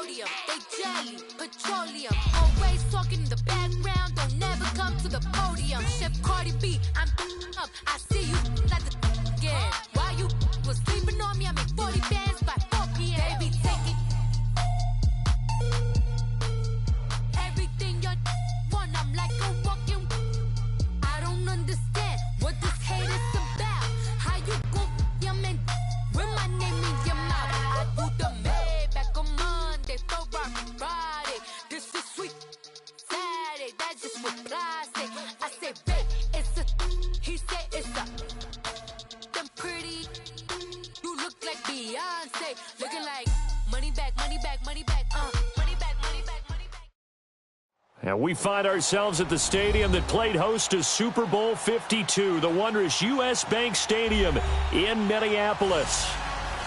podium. They jelly, petroleum. Always talking in the background, don't never come to the podium. Chef Cardi B, I'm up. I see you like the again. While you was sleeping on me, I make 40 bands by 4 p.m. They be taking everything you want. I'm like a walking. I don't understand what this hate is about. How you go your man with my name in your mouth? I do the Maybach on Monday, Ferrari Friday. This is sweet Saturday. That's just what I say. I say, babe, it's a. He said it's a. Them pretty. You look like Beyonce, looking like money back, money back, money back, money back, money back, money back. And we find ourselves at the stadium that played host to Super Bowl 52, the wondrous U.S. Bank Stadium in Minneapolis.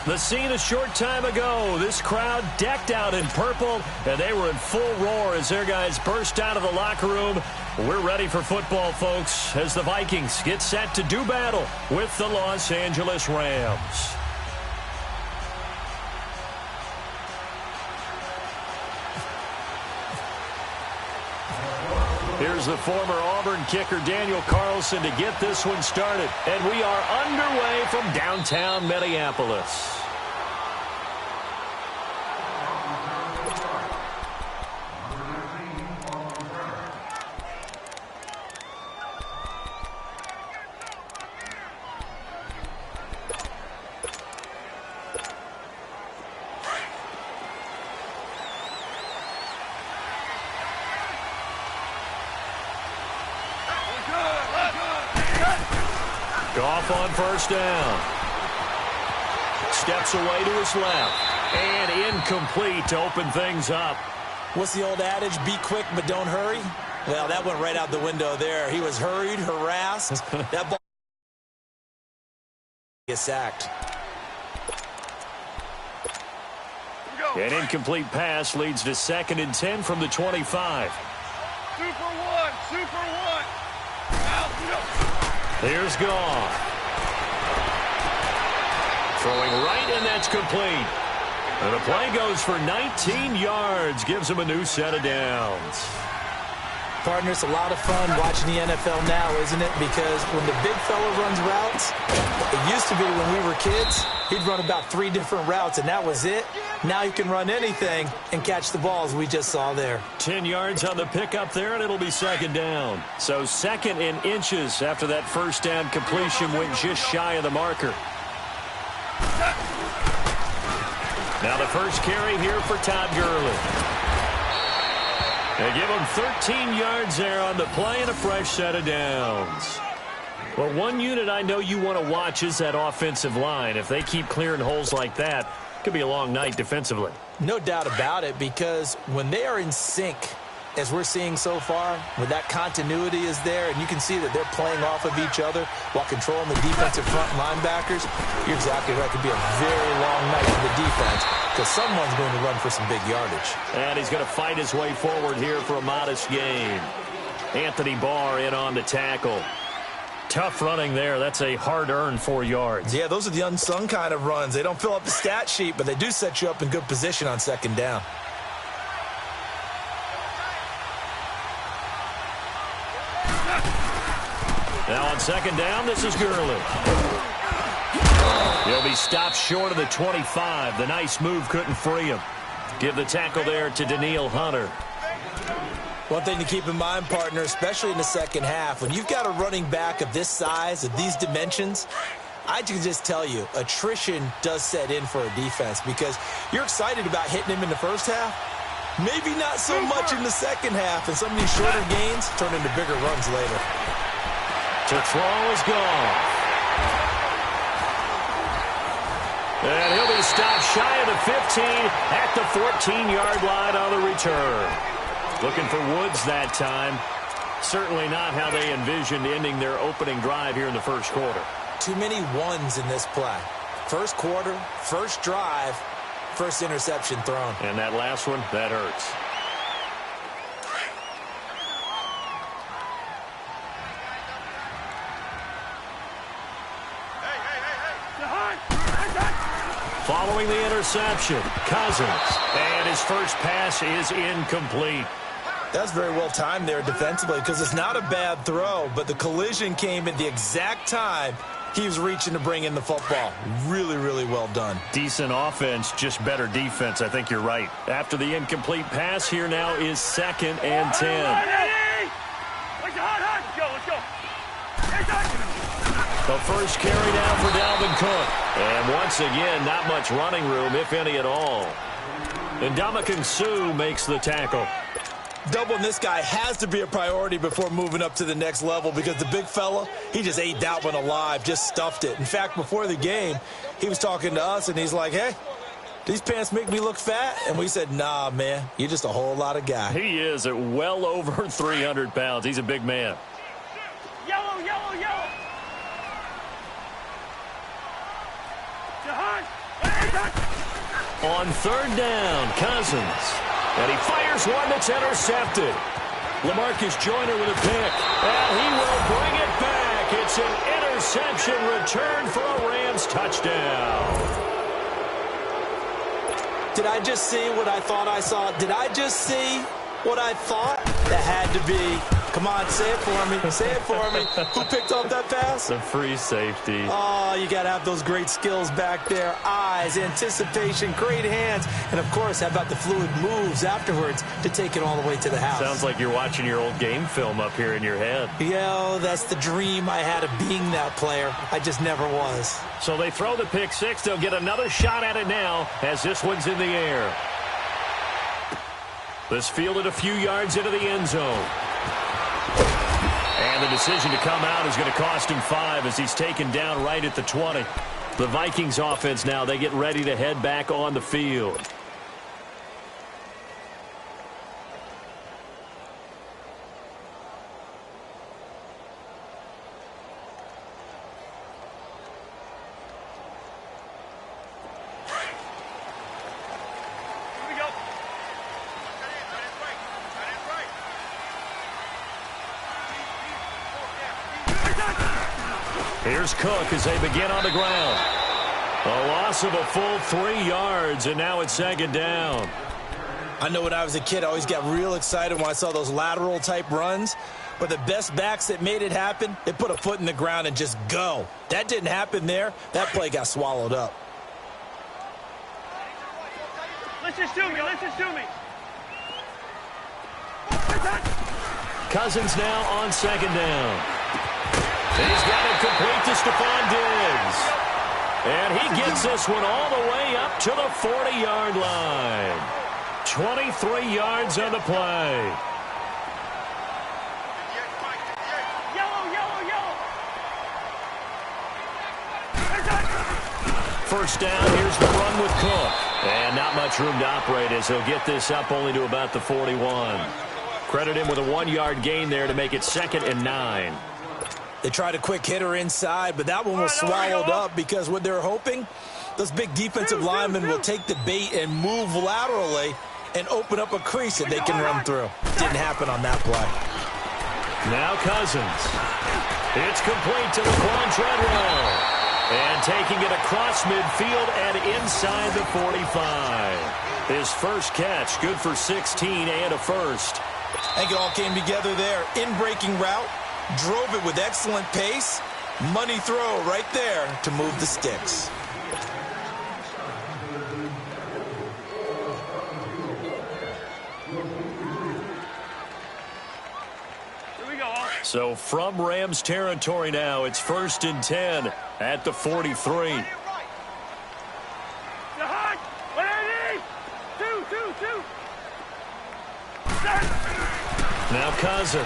The scene a short time ago, this crowd decked out in purple, and they were in full roar as their guys burst out of the locker room. We're ready for football, folks, as the Vikings get set to do battle with the Los Angeles Rams. Here's the former Auburn kicker Daniel Carlson to get this one started. And we are underway from downtown Minneapolis. Goff on first down. Steps away to his left. And incomplete to open things up. What's the old adage? Be quick, but don't hurry? Well, that went right out the window there. He was hurried, harassed. That ball gets sacked. An incomplete pass leads to 2nd and 10 from the 25. Super one. Here's Goff. Throwing right, and that's complete. And the play goes for 19 yards. Gives him a new set of downs. Partner, it's a lot of fun watching the NFL now, isn't it? Because when the big fella runs routes, it used to be when we were kids, he'd run about 3 different routes, and that was it. Now you can run anything and catch the balls we just saw there. 10 yards on the pickup there, and it'll be 2nd down. So 2nd and inches after that first down completion went just shy of the marker. Now the first carry here for Todd Gurley. They give him 13 yards there on the play and a fresh set of downs. Well, one unit I know you want to watch is that offensive line. If they keep clearing holes like that, it could be a long night defensively. No doubt about it, because when they are in sync, as we're seeing so far, when that continuity is there, and you can see that they're playing off of each other while controlling the defensive front linebackers, you're exactly right. It could be a very long night for the defense because someone's going to run for some big yardage. And he's going to fight his way forward here for a modest gain. Anthony Barr in on the tackle. Tough running there. That's a hard-earned 4 yards. Yeah, those are the unsung kind of runs. They don't fill up the stat sheet, but they do set you up in good position on 2nd down. Now on 2nd down, this is Gurley. He'll be stopped short of the 25. The nice move couldn't free him. Give the tackle there to Danielle Hunter. One thing to keep in mind, partner, especially in the second half, when you've got a running back of this size, of these dimensions, I can just tell you, attrition does set in for a defense because you're excited about hitting him in the first half. Maybe not so much in the second half, and some of these shorter gains turn into bigger runs later. To throw is gone. And he'll be stopped shy of the 15 at the 14-yard line on the return. Looking for Woods that time. Certainly not how they envisioned ending their opening drive here in the first quarter. Too many ones in this play. First quarter, first drive, first interception thrown. And that last one, that hurts. Following the interception, Cousins. And his first pass is incomplete. That's very well timed there defensively because it's not a bad throw, but the collision came at the exact time he was reaching to bring in the football. Really, really well done. Decent offense, just better defense. I think you're right. After the incomplete pass, here now is 2nd and 10. The first carry down for Dalvin Cook. And once again, not much running room, if any at all. And Ndamukong Suh makes the tackle. Doubling this guy has to be a priority before moving up to the next level because the big fella, he just ate that one alive, just stuffed it. In fact, before the game, he was talking to us, and he's like, hey, these pants make me look fat? And we said, nah, man, you're just a whole lot of guy. He is at well over 300 pounds. He's a big man. Yellow, yellow, yellow. On 3rd down, Cousins. And he fires one that's intercepted. LaMarcus Joyner with a pick. And he will bring it back. It's an interception return for a Rams touchdown. Did I just see what I thought I saw? Did I just see what I thought? That had to be. Come on, say it for me. Say it for me. Who picked up that pass? The free safety. Oh, you got to have those great skills back there. Eyes, anticipation, great hands. And, of course, how about the fluid moves afterwards to take it all the way to the house? Sounds like you're watching your old game film up here in your head. Yo, that's the dream I had of being that player. I just never was. So they throw the pick six. They'll get another shot at it now as this one's in the air. This fielded a few yards into the end zone. And the decision to come out is going to cost him 5 as he's taken down right at the 20. The Vikings offense now, they get ready to head back on the field. Here's Cook as they begin on the ground. A loss of a full 3 yards, and now it's 2nd down. I know when I was a kid, I always got real excited when I saw those lateral-type runs. But the best backs that made it happen, they put a foot in the ground and just go. That didn't happen there. That play got swallowed up. Listen to me. Listen to me. Cousins now on 2nd down. He's got it complete to Stephon Diggs. And he gets this one all the way up to the 40-yard line. 23 yards on the play. Yellow, yellow, yellow. First down, here's the run with Cook. And not much room to operate as he'll get this up only to about the 41. Credit him with a 1-yard gain there to make it 2nd and 9. They tried a quick hitter inside, but that one was swallowed up because what they're hoping, those big defensive linemen will take the bait and move laterally and open up a crease that they can run through. Didn't happen on that play. Now Cousins. It's complete to Laquan Treadwell. And taking it across midfield and inside the 45. His first catch, good for 16 and a first. I think it all came together there. In-breaking route. Drove it with excellent pace. Money throw right there to move the sticks. Here we go. So from Rams territory now, it's 1st and 10 at the 43. Now Cousins.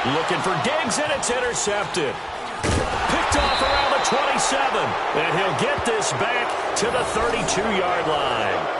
Looking for Diggs, and it's intercepted. Picked off around the 27, and he'll get this back to the 32-yard line.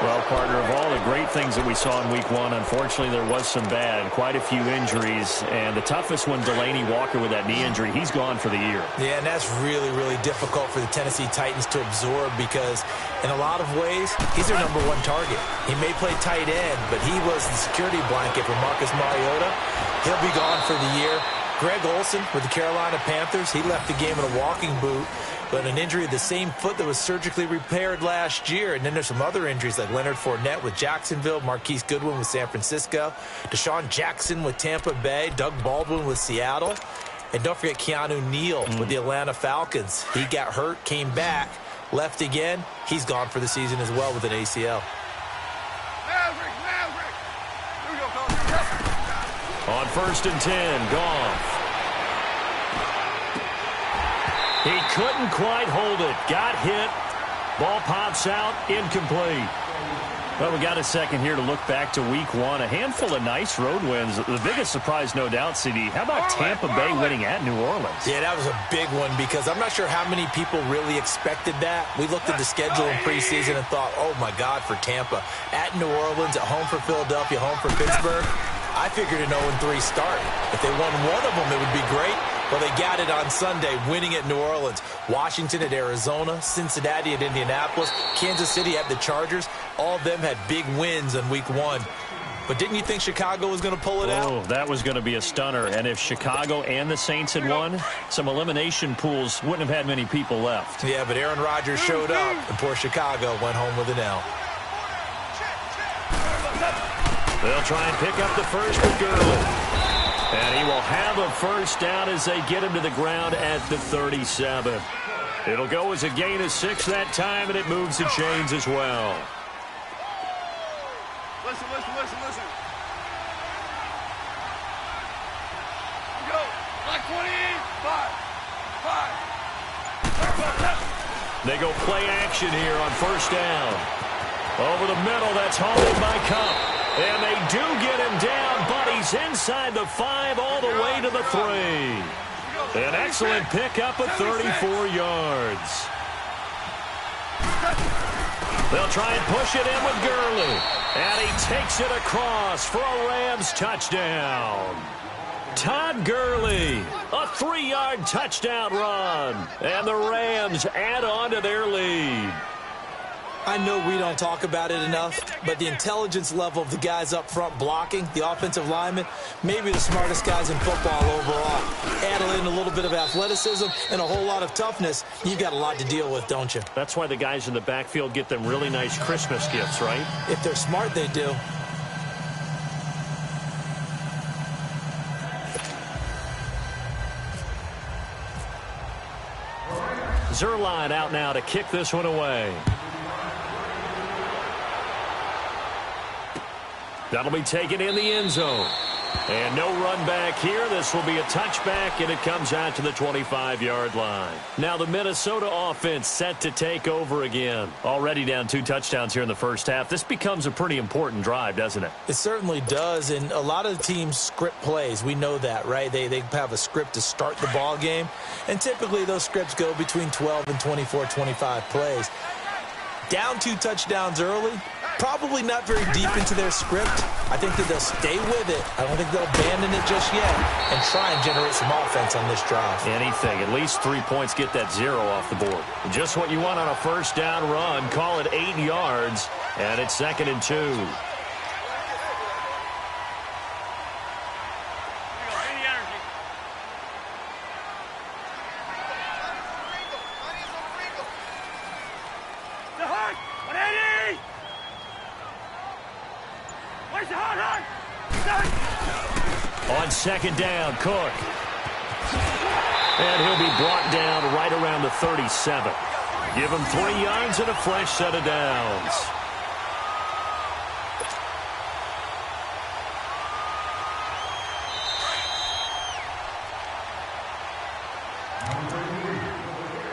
Well, partner, of all the great things that we saw in Week 1, unfortunately there was some bad, quite a few injuries, and the toughest one, Delaney Walker with that knee injury, he's gone for the year. Yeah, and that's really, really difficult for the Tennessee Titans to absorb because in a lot of ways, he's their #1 target. He may play tight end, but he was the security blanket for Marcus Mariota. He'll be gone for the year. Greg Olsen with the Carolina Panthers, he left the game in a walking boot, but an injury of the same foot that was surgically repaired last year. And then there's some other injuries like Leonard Fournette with Jacksonville, Marquise Goodwin with San Francisco, Deshaun Jackson with Tampa Bay, Doug Baldwin with Seattle. And don't forget Keanu Neal with the Atlanta Falcons. He got hurt, came back, left again. He's gone for the season as well with an ACL. On 1st and 10, Goff. He couldn't quite hold it. Got hit. Ball pops out. Incomplete. Well, we got a second here to look back to week 1. A handful of nice road wins. The biggest surprise, no doubt, CD. How about Tampa Bay winning at New Orleans? Yeah, that was a big one because I'm not sure how many people really expected that. We looked at the schedule in preseason and thought, oh, my God, for Tampa. At New Orleans, at home for Philadelphia, home for Pittsburgh. I figured an 0-3 start. If they won one of them, it would be great. Well, they got it on Sunday, winning at New Orleans. Washington at Arizona, Cincinnati at Indianapolis, Kansas City at the Chargers. All of them had big wins in week 1. But didn't you think Chicago was going to pull it out? Oh, that was going to be a stunner. And if Chicago and the Saints had won, some elimination pools wouldn't have had many people left. Yeah, but Aaron Rodgers showed up, and poor Chicago went home with an L. They'll try and pick up the first with Gurley. And he will have a first down as they get him to the ground at the 37. It'll go as a gain of 6 that time, and it moves the chains as well. Listen. Go. Like 25. They go play action here on first down. Over the middle, that's hauled by Cup. And they do get him down, but he's inside the 5 all the way to the 3. An excellent pickup of 34 yards. They'll try and push it in with Gurley. And he takes it across for a Rams touchdown. Todd Gurley, a 3-yard touchdown run. And the Rams add on to their lead. I know we don't talk about it enough, but the intelligence level of the guys up front blocking, the offensive linemen, maybe the smartest guys in football overall. Add in a little bit of athleticism and a whole lot of toughness, you've got a lot to deal with, don't you? That's why the guys in the backfield get them really nice Christmas gifts, right? If they're smart, they do. Zuerlein out now to kick this one away. That'll be taken in the end zone. And no run back here. This will be a touchback, and it comes out to the 25-yard line. Now the Minnesota offense set to take over again. Already down 2 touchdowns here in the first half. This becomes a pretty important drive, doesn't it? It certainly does, and a lot of the teams script plays. We know that, right? They have a script to start the ball game, and typically those scripts go between 12 and 24, 25 plays. Down 2 touchdowns early, probably not very deep into their script. I think that they'll stay with it. I don't think they'll abandon it just yet and try and generate some offense on this drive. Anything. At least 3 points, get that 0 off the board. Just what you want on a first down run. Call it 8 yards, and it's 2nd and 2. On 2nd down, Cook. And he'll be brought down right around the 37. Give him 3 yards and a fresh set of downs.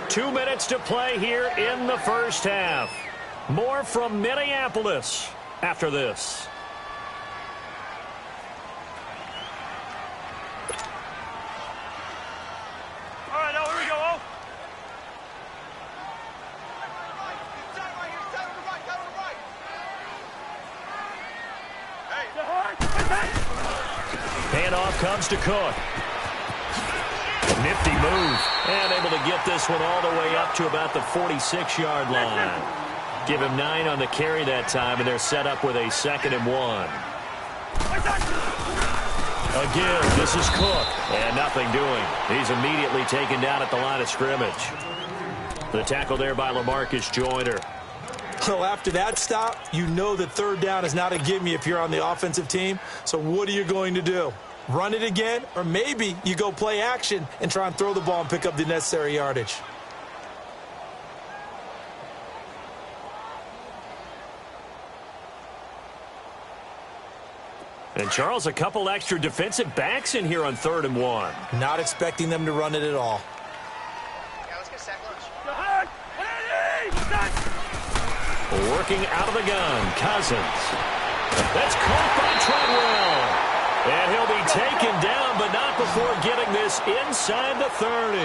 Two minutes to play here in the first half. More from Minneapolis after this. Handoff comes to Cook. Nifty move. And able to get this one all the way up to about the 46-yard line. Give him 9 on the carry that time, and they're set up with a 2nd and 1. Again, this is Cook. And nothing doing. He's immediately taken down at the line of scrimmage. The tackle there by LaMarcus Joyner. Well, after that stop, you know that third down is not a gimme if you're on the offensive team. So what are you going to do? Run it again? Or maybe you go play action and try and throw the ball and pick up the necessary yardage. And, Charles, a couple extra defensive backs in here on 3rd and 1. Not expecting them to run it at all. Yeah, let's get sack lunch. Working out of the gun, Cousins. That's caught by Treadwell. And he'll be taken down, but not before getting this inside the 30.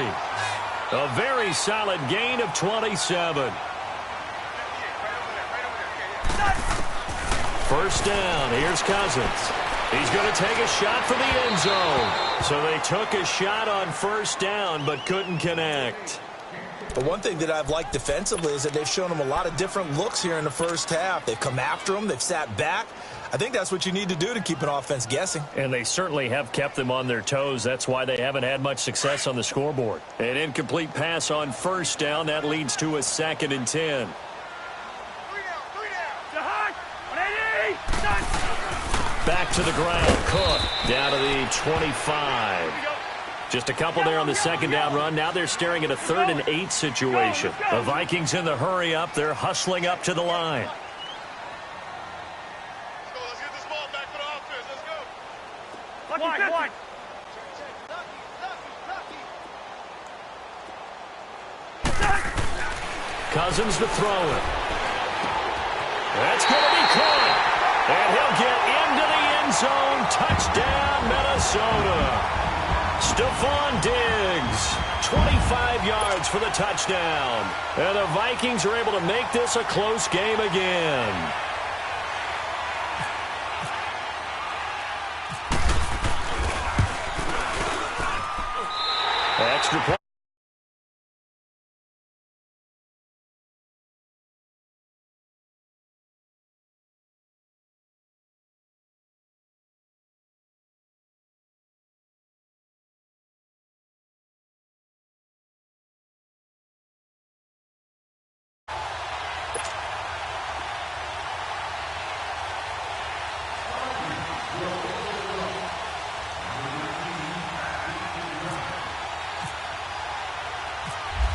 A very solid gain of 27. First down, here's Cousins. He's going to take a shot for the end zone. So they took a shot on first down, but couldn't connect. The one thing that I've liked defensively is that they've shown them a lot of different looks here in the first half. They've come after them. They've sat back. I think that's what you need to do to keep an offense guessing. And they certainly have kept them on their toes. That's why they haven't had much success on the scoreboard. An incomplete pass on first down. That leads to a 2nd and 10. Back to the ground. Cook down to the 25. Just a couple there on the second down run. Now they're staring at a 3rd and 8 situation. The Vikings in the hurry up. They're hustling up to the line. Let's get this ball back for the offense. Let's go. One. Cousins to throw it. That's going to be caught. And he'll get into the end zone. Touchdown, Minnesota. Stephon Diggs, 25 yards for the touchdown. And the Vikings are able to make this a close game again. Extra point.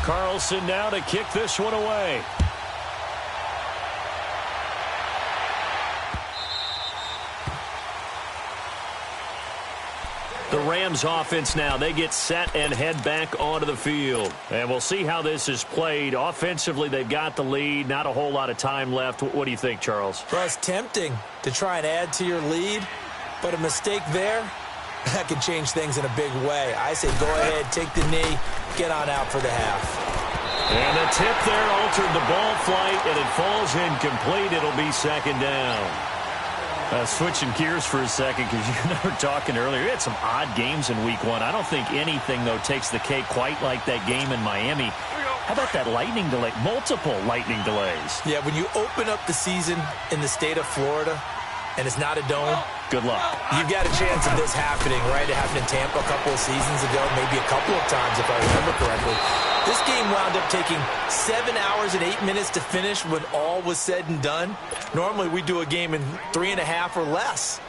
Carlson now to kick this one away. The Rams offense now, they get set and head back onto the field. And we'll see how this is played. Offensively, they've got the lead. Not a whole lot of time left. What do you think, Charles? Well, it's tempting to try and add to your lead, but a mistake there, that can change things in a big way. I say go ahead, take the knee, get on out for the half. And the tip there altered the ball flight, and it falls incomplete. It'll be 2nd down. Switching gears for a second, because you and I were talking earlier. We had some odd games in Week 1. I don't think anything, though, takes the cake quite like that game in Miami. How about that lightning delay? Multiple lightning delays. Yeah, when you open up the season in the state of Florida and it's not a dome, good luck. You've got a chance of this happening, right? It happened in Tampa a couple of seasons ago, maybe a couple of times if I remember correctly. This game wound up taking 7 hours and 8 minutes to finish when all was said and done. Normally we do a game in 3.5 or less.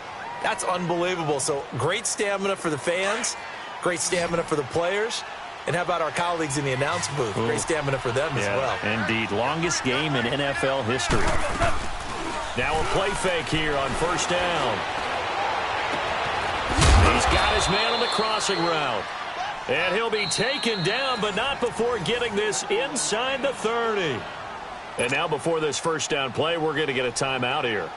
That's unbelievable. So great stamina for the fans, great stamina for the players. And how about our colleagues in the announce booth? Ooh. Great stamina for them as well. Indeed. Longest game in NFL history. Now a play fake here on first down. He's got his man on the crossing route. And he'll be taken down, but not before getting this inside the 30. And now before this first down play, we're going to get a timeout here,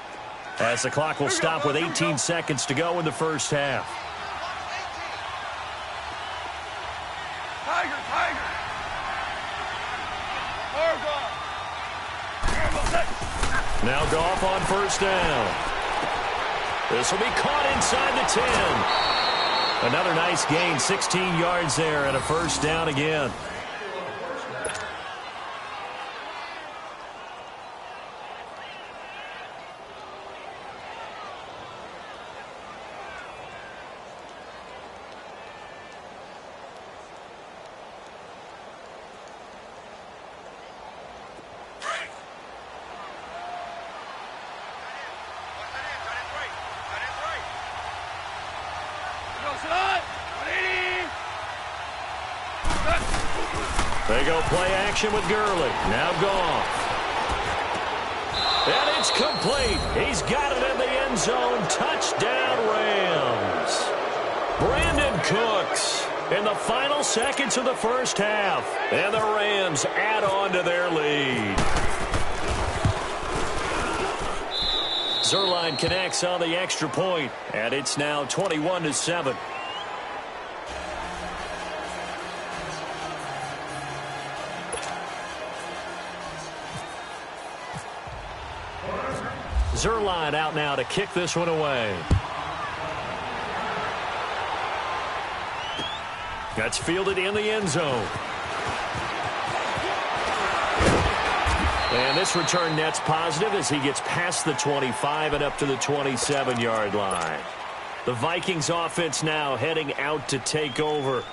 as the clock will stop with 18 seconds to go in the first half. Now Goff on first down. This will be caught inside the 10. Another nice gain, 16 yards there, and a first down again. They go play action with Gurley. Now Goff. And it's complete. He's got it in the end zone. Touchdown, Rams. Brandon Cooks in the final seconds of the first half. And the Rams add on to their lead. Zerline connects on the extra point, and it's now 21-7. Zerline out now to kick this one away. That's fielded in the end zone. And this return net's positive as he gets past the 25 and up to the 27-yard line. The Vikings offense now heading out to take over.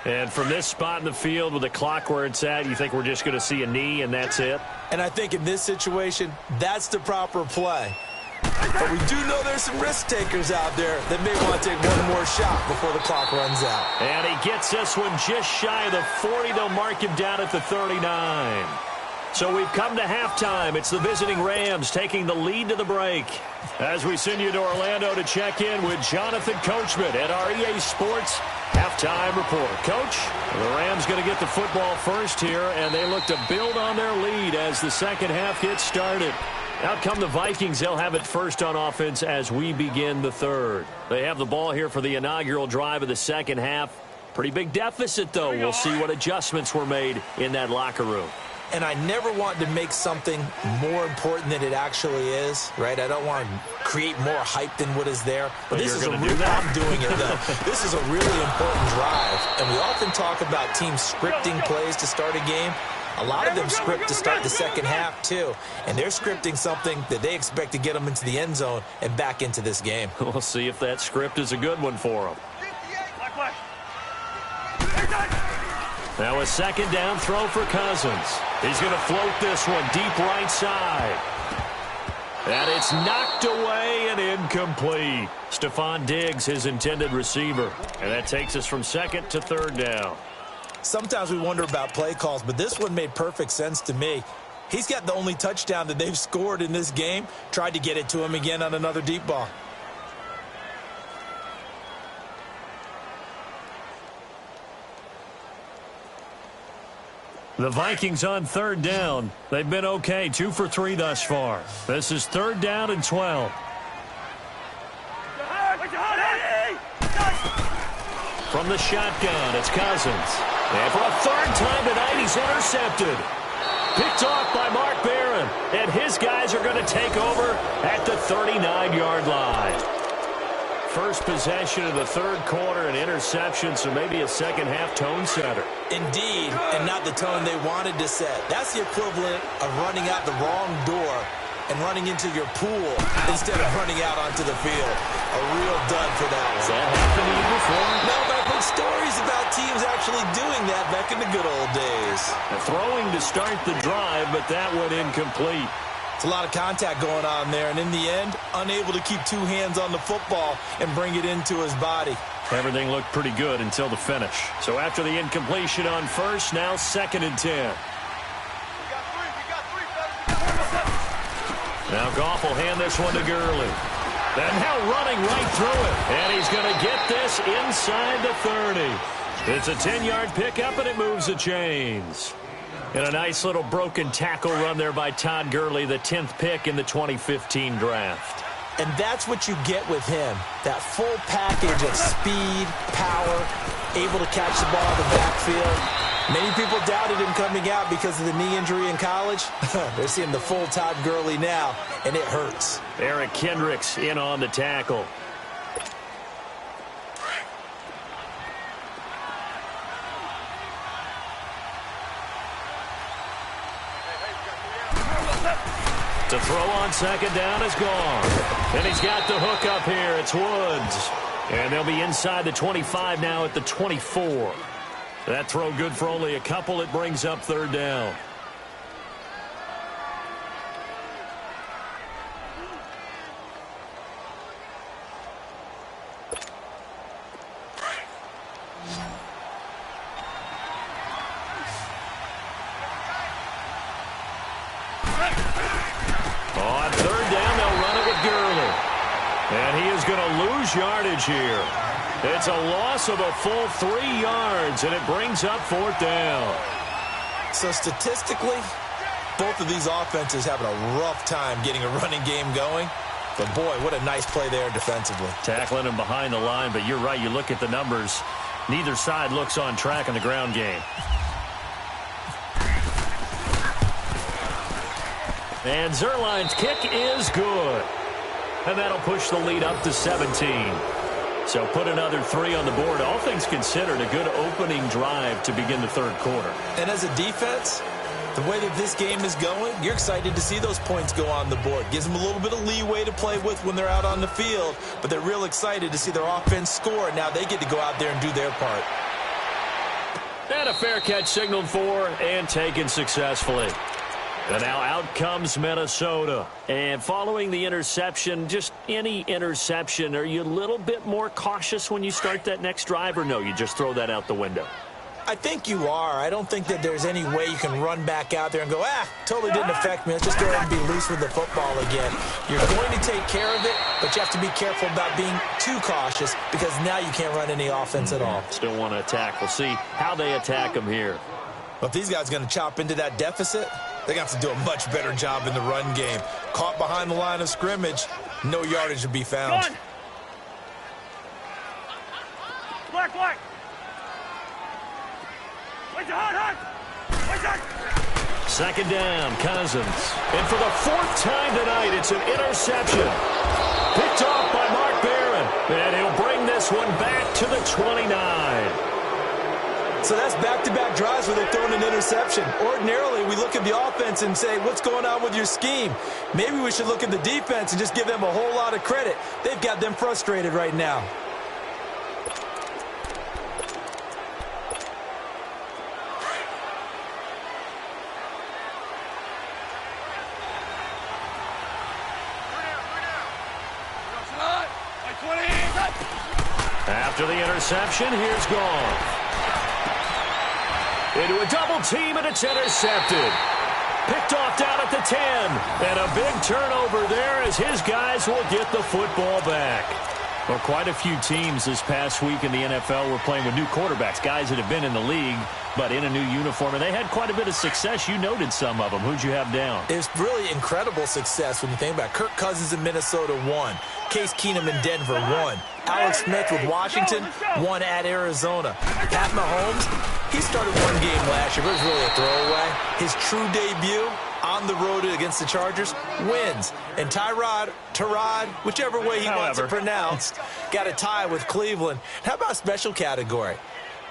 And from this spot in the field with the clock where it's at, you think we're just going to see a knee and that's it? And I think in this situation, that's the proper play. But we do know there's some risk takers out there that may want to take one more shot before the clock runs out. And he gets this one just shy of the 40. They'll mark him down at the 39. So we've come to halftime. It's the visiting Rams taking the lead to the break. As we send you to Orlando to check in with Jonathan Coachman at our EA Sports halftime report. Coach, the Rams going to get the football first here, and they look to build on their lead as the second half gets started. Out come the Vikings. They'll have it first on offense as we begin the third. They have the ball here for the inaugural drive of the second half. Pretty big deficit, though. We'll see what adjustments were made in that locker room. And I never want to make something more important than it actually is, right? I don't want to create more hype than what is there. But this is I'm doing it, though. This is a really important drive. And we often talk about teams scripting plays to start a game. A lot of them script to start the second half, too. And they're scripting something that they expect to get them into the end zone and back into this game. We'll see if that script is a good one for them. Now a second down throw for Cousins. He's going to float this one deep right side. And it's knocked away and incomplete. Stephon Diggs, his intended receiver. And that takes us from second to third down. Sometimes we wonder about play calls, but this one made perfect sense to me. He's got the only touchdown that they've scored in this game. Tried to get it to him again on another deep ball. The Vikings on third down. They've been okay, 2 for 3 thus far. This is third down and 12. From the shotgun, it's Cousins. And for a third time tonight, he's intercepted. Picked off by Mark Barron. And his guys are going to take over at the 39-yard line. First possession of the third quarter, an interception, so maybe a second-half tone setter. Indeed, and not the tone they wanted to set. That's the equivalent of running out the wrong door and running into your pool instead of running out onto the field. A real dud for that one. Has that happened to you before? No, but I've heard stories about teams actually doing that back in the good old days. Throwing to start the drive, but that one incomplete. It's a lot of contact going on there, and in the end, unable to keep two hands on the football and bring it into his body. Everything looked pretty good until the finish. So after the incompletion on first, now second and 10. Now Goff will hand this one to Gurley. And now running right through it. And he's going to get this inside the 30. It's a 10-yard pickup, and it moves the chains. And a nice little broken tackle run there by Todd Gurley, the 10th pick in the 2015 draft. And that's what you get with him, that full package of speed, power, able to catch the ball in the backfield. Many people doubted him coming out because of the knee injury in college. They're seeing the full Todd Gurley now, and it hurts. Eric Kendricks in on the tackle. To throw on second down is gone. And he's got the hook up here. It's Woods. And they'll be inside the 25 now at the 24. That throw good for only a couple. It brings up third down. lose yardage here. It's a loss of a full 3 yards, and it brings up 4th down. So statistically, both of these offenses having a rough time getting a running game going. But, boy, what a nice play there defensively. Tackling him behind the line, but you're right. You look at the numbers. Neither side looks on track in the ground game. And Zerline's kick is good. And that'll push the lead up to 17. So put another 3 on the board. All things considered, a good opening drive to begin the 3rd quarter. And as a defense, the way that this game is going, you're excited to see those points go on the board. Gives them a little bit of leeway to play with when they're out on the field, but they're real excited to see their offense score. Now they get to go out there and do their part. And a fair catch signaled for and taken successfully. And now out comes Minnesota. And following the interception, just any interception, are you a little bit more cautious when you start that next drive, or no, you just throw that out the window? I think you are. I don't think that there's any way you can run back out there and go, totally didn't affect me. Let's just go ahead and be loose with the football again. You're going to take care of it, but you have to be careful about being too cautious because now you can't run any offense at all. Still want to attack. We'll see how they attack them here. But if these guys are going to chop into that deficit, they're going to have to do a much better job in the run game. Caught behind the line of scrimmage, no yardage to be found. Black. Second down, Cousins. And for the 4th time tonight, it's an interception. Picked off by Mark Barron. And he'll bring this one back to the 29. So that's back-to-back drives where they're throwing an interception. Ordinarily, we look at the offense and say, what's going on with your scheme? Maybe we should look at the defense and just give them a whole lot of credit. They've got them frustrated right now. After the interception, here's Goff. Into a double team, and it's intercepted. Picked off down at the 10. And a big turnover there as his guys will get the football back. Well, quite a few teams this past week in the NFL were playing with new quarterbacks, guys that have been in the league, but in a new uniform. And they had quite a bit of success. You noted some of them. Who'd you have down? It's really incredible success when you think about it. Kirk Cousins in Minnesota, 1. Case Keenum in Denver, 1. Alex Smith with Washington, 1 at Arizona. Pat Mahomes, he started one game last year, but it was really a throwaway. His true debut on the road against the Chargers, wins. And Tyrod, whichever way he wants it pronounced, got a tie with Cleveland. How about special category?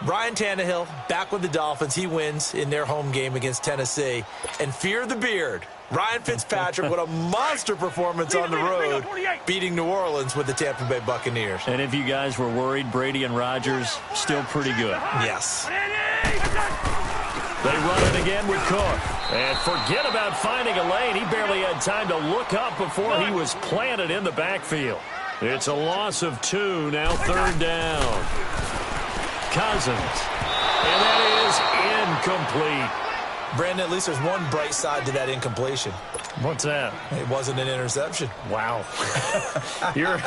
Ryan Tannehill back with the Dolphins. He wins in their home game against Tennessee. And fear the beard, Ryan Fitzpatrick, what a monster performance on the road, beating New Orleans with the Tampa Bay Buccaneers. And if you guys were worried, Brady and Rodgers, still pretty good. Yes. They run it again with Cook. And forget about finding a lane. He barely had time to look up before he was planted in the backfield. It's a loss of 2, now 3rd down. Cousins. And that is incomplete. Brandon, at least there's one bright side to that incompletion. What's that? It wasn't an interception. Wow. You're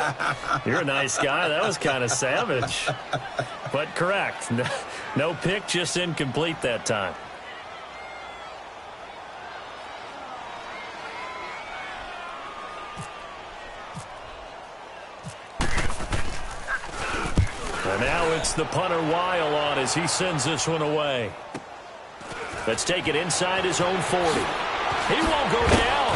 a nice guy. That was kind of savage. But correct. No pick, just incomplete that time. And now it's the punter Weil on as he sends this one away. Let's take it inside his own 40. He won't go down.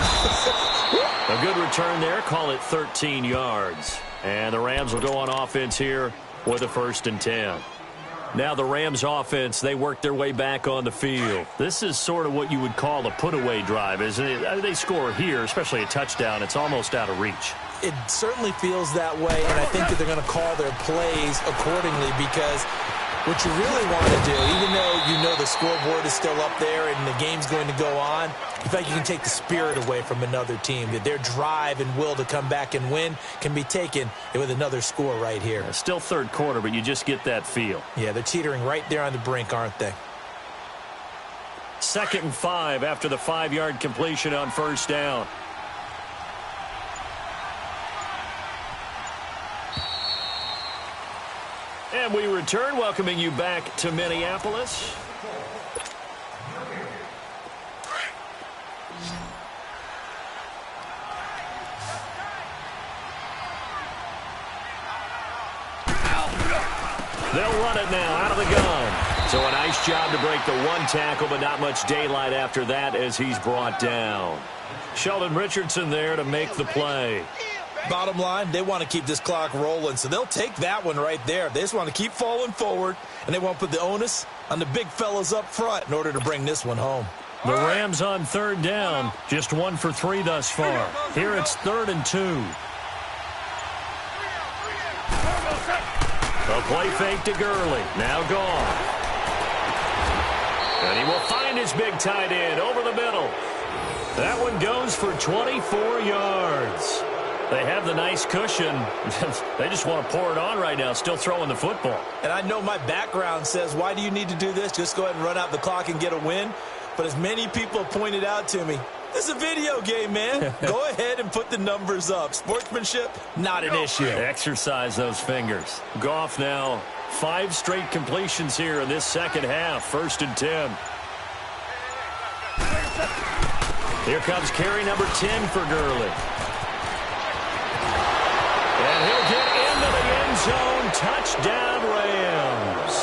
A good return there. Call it 13 yards. And the Rams will go on offense here with a 1st and 10. Now the Rams offense, they work their way back on the field. This is sort of what you would call a put-away drive, isn't it? They score here, especially a touchdown. It's almost out of reach. It certainly feels that way, and I think that they're going to call their plays accordingly because what you really want to do, even though you know the scoreboard is still up there and the game's going to go on, in fact, you can take the spirit away from another team. That their drive and will to come back and win can be taken with another score right here. It's still 3rd quarter, but you just get that feel. Yeah, they're teetering right there on the brink, aren't they? 2nd and 5 after the 5-yard completion on 1st down. And we return, welcoming you back to Minneapolis. They'll run it now out of the gun. So a nice job to break the one tackle, but not much daylight after that as he's brought down. Sheldon Richardson there to make the play. Bottom line, they want to keep this clock rolling, so they'll take that one right there. They just want to keep falling forward, and they want to put the onus on the big fellas up front in order to bring this one home. The Rams on third down, just 1 for 3 thus far. Here it's 3rd and 2. A play fake to Gurley. Now gone. And he will find his big tight end over the middle. That one goes for 24 yards. They have the nice cushion. They just want to pour it on right now, still throwing the football. And I know my background says, why do you need to do this? Just go ahead and run out the clock and get a win. But as many people have pointed out to me, this is a video game, man. Go ahead and put the numbers up. Sportsmanship, not an issue. Exercise those fingers. Goff now 5 straight completions here in this second half. 1st and 10. Here comes carry number 10 for Gurley. And he'll get into the end zone. Touchdown, Rams.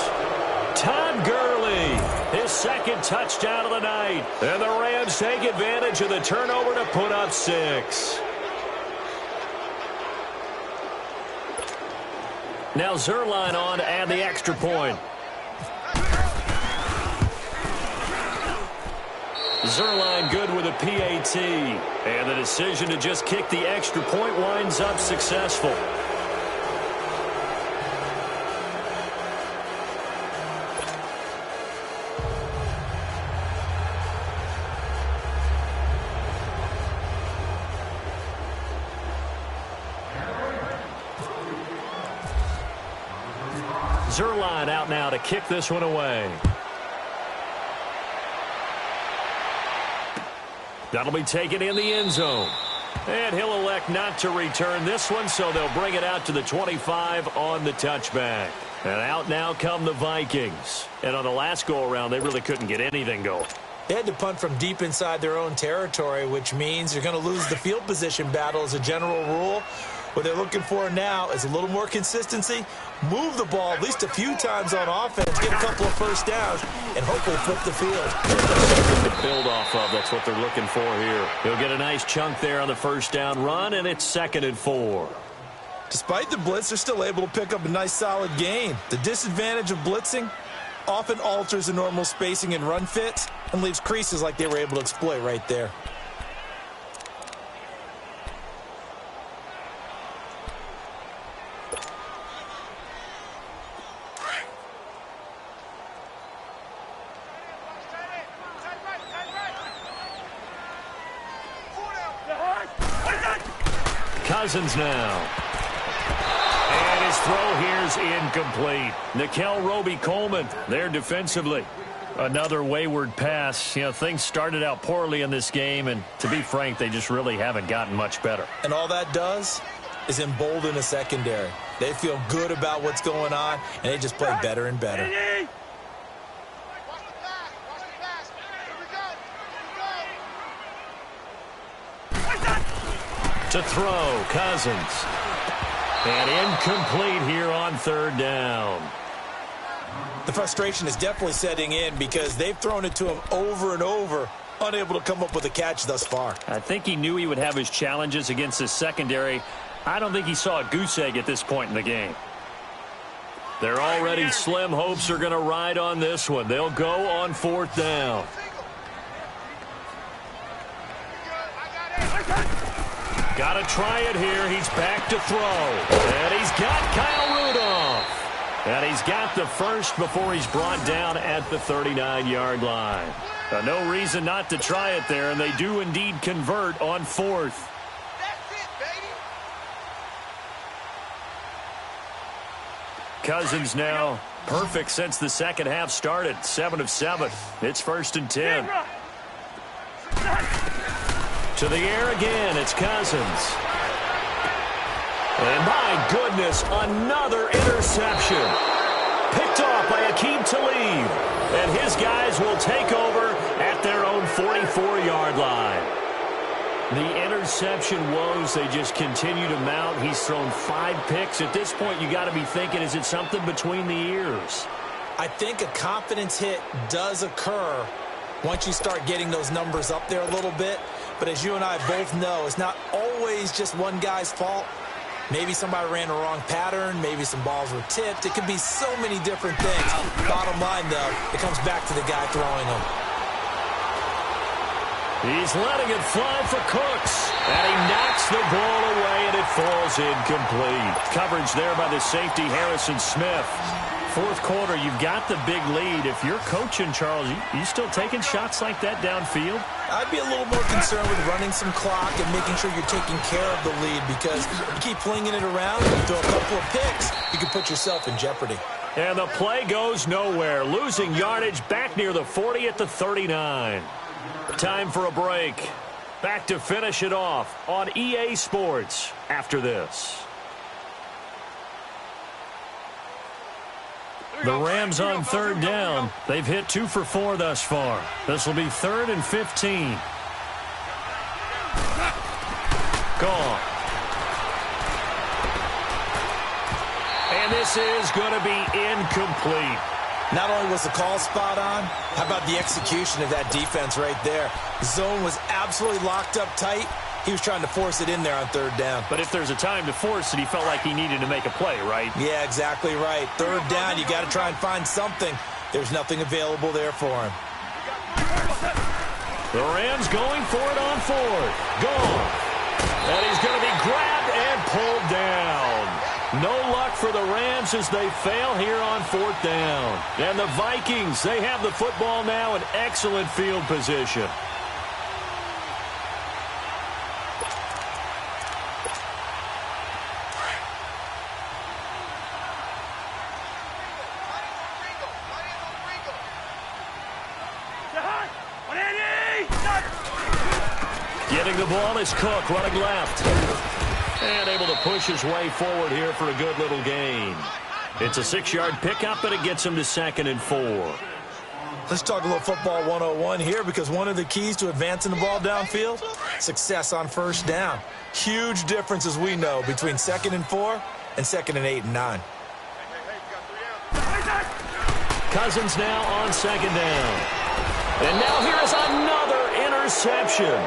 Todd Gurley, his 2nd touchdown of the night. And the Rams take advantage of the turnover to put up 6. Now Zerline on to add the extra point. Zerline good with a PAT. And the decision to just kick the extra point winds up successful. Zerline out now to kick this one away. That'll be taken in the end zone. And he'll elect not to return this one, so they'll bring it out to the 25 on the touchback. And out now come the Vikings. And on the last go-around, they really couldn't get anything going. They had to punt from deep inside their own territory, which means you're going to lose the field position battle as a general rule. What they're looking for now is a little more consistency, move the ball at least a few times on offense, get a couple of first downs, and hopefully flip the field. To build off of, that's what they're looking for here. He'll get a nice chunk there on the first down run, and it's 2nd and 4. Despite the blitz, they're still able to pick up a nice solid gain. The disadvantage of blitzing often alters the normal spacing and run fits and leaves creases like they were able to exploit right there. Cousins now. And his throw here's incomplete. Nikel Roby-Coleman there defensively. Another wayward pass. You know, things started out poorly in this game, and to be frank, they just really haven't gotten much better. And all that does is embolden the secondary. They feel good about what's going on, and they just play better and better. To throw, Cousins. And incomplete here on 3rd down. The frustration is definitely setting in because they've thrown it to him over and over, unable to come up with a catch thus far. I think he knew he would have his challenges against his secondary. I don't think he saw a goose egg at this point in the game. Their already slim hopes are going to ride on this one. They'll go on 4th down. Got to try it here. He's back to throw. And he's got Kyle Rudolph. And he's got the first before he's brought down at the 39-yard line. No reason not to try it there, and they do indeed convert on 4th. That's it, baby. Cousins now perfect since the second half started. 7 of 7. It's 1st and 10. To the air again, it's Cousins. And my goodness, another interception. Picked off by Akeem Talib. And his guys will take over at their own 44-yard line. The interception woes, they just continue to mount. He's thrown 5 picks. At this point, you got to be thinking, is it something between the ears? I think a confidence hit does occur once you start getting those numbers up there a little bit. But as you and I both know, it's not always just one guy's fault. Maybe somebody ran a wrong pattern. Maybe some balls were tipped. It could be so many different things. Bottom line, though, it comes back to the guy throwing them. He's letting it fly for Cooks. And he knocks the ball away, and it falls incomplete. Coverage there by the safety, Harrison Smith. Fourth quarter, you've got the big lead. If you're coaching, Charles, you still taking shots like that downfield? I'd be a little more concerned with running some clock and making sure you're taking care of the lead, because you keep flinging it around, you throw a couple of picks, you can put yourself in jeopardy. And the play goes nowhere. Losing yardage back near the 40 at the 39. Time for a break. Back to finish it off on EA Sports after this. The Rams on third down. They've hit 2 for 4 thus far. This will be 3rd and 15. Gone. And this is going to be incomplete. Not only was the call spot on, how about the execution of that defense right there? The zone was absolutely locked up tight. He was trying to force it in there on third down. But if there's a time to force it, he felt like he needed to make a play, right? Yeah, exactly right. Third down, you got to try and find something. There's nothing available there for him. The Rams going for it on 4th. Gone. And he's going to be grabbed and pulled down. No luck for the Rams as they fail here on 4th down. And the Vikings, they have the football now in excellent field position. Getting the ball is Cook, running left. And able to push his way forward here for a good little gain. It's a 6-yard pickup, and it gets him to 2nd and 4. Let's talk a little football 101 here, because one of the keys to advancing the ball downfield, success on first down. Huge difference, as we know, between 2nd and 4 and 2nd and 8 and 9. Cousins now on 2nd down. And now here's another interception.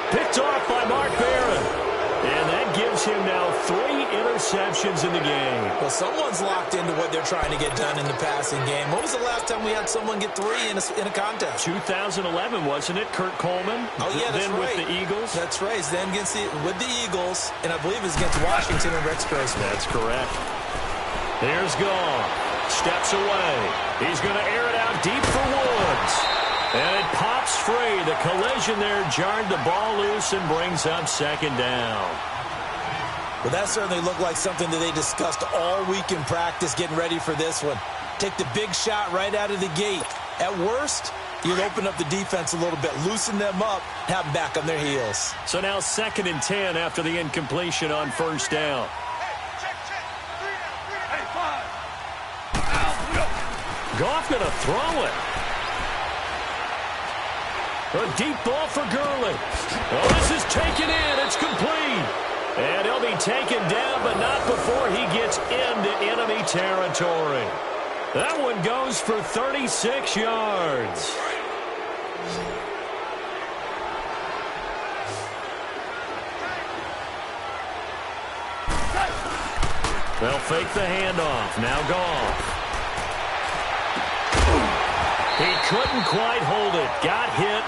Picked off by Mark Barron. And that gives him now 3 interceptions in the game. Well, someone's locked into what they're trying to get done in the passing game. When was the last time we had someone get 3 in a contest? 2011, wasn't it? Kurt Coleman? Oh, yeah, that's then right. With the Eagles? That's right. Then with the Eagles, and I believe it's against Washington and Rex Grossman. That's correct. Here's Goff. Steps away. He's going to air it out deep for Woods. And it pops free. The collision there jarred the ball loose and brings up 2nd down. Well, that certainly looked like something that they discussed all week in practice getting ready for this one. Take the big shot right out of the gate. At worst, you'd open up the defense a little bit, loosen them up, have them back on their heels. So now 2nd and 10 after the incompletion on first down. Goff going to throw it. A deep ball for Gurley. Oh, this is taken in. It's complete. And he'll be taken down, but not before he gets into enemy territory. That one goes for 36 yards. They'll fake the handoff. Now Goff. He couldn't quite hold it. Got hit.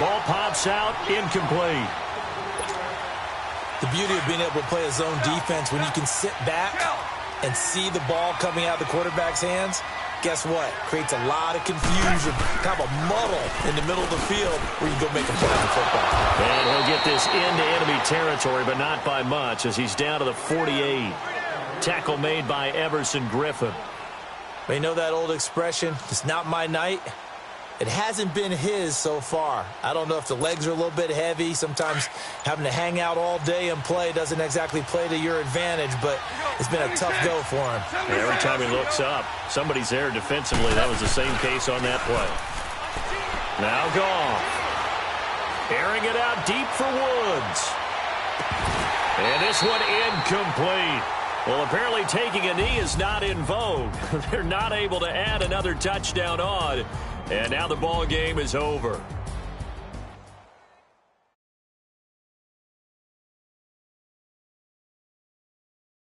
Ball pops out. Incomplete. The beauty of being able to play a zone defense when you can sit back and see the ball coming out of the quarterback's hands, guess what? Creates a lot of confusion, kind of a muddle in the middle of the field where you can go make a play on the football. And he'll get this into enemy territory, but not by much as he's down to the 48. Tackle made by Everson Griffin. You know that old expression, it's not my night? It hasn't been his so far. I don't know if the legs are a little bit heavy. Sometimes having to hang out all day and play doesn't exactly play to your advantage, but it's been a tough go for him. And every time he looks up, somebody's there defensively. That was the same case on that play. Now Goff. Airing it out deep for Woods. And this one incomplete. Well, apparently taking a knee is not in vogue. They're not able to add another touchdown on. And now the ball game is over.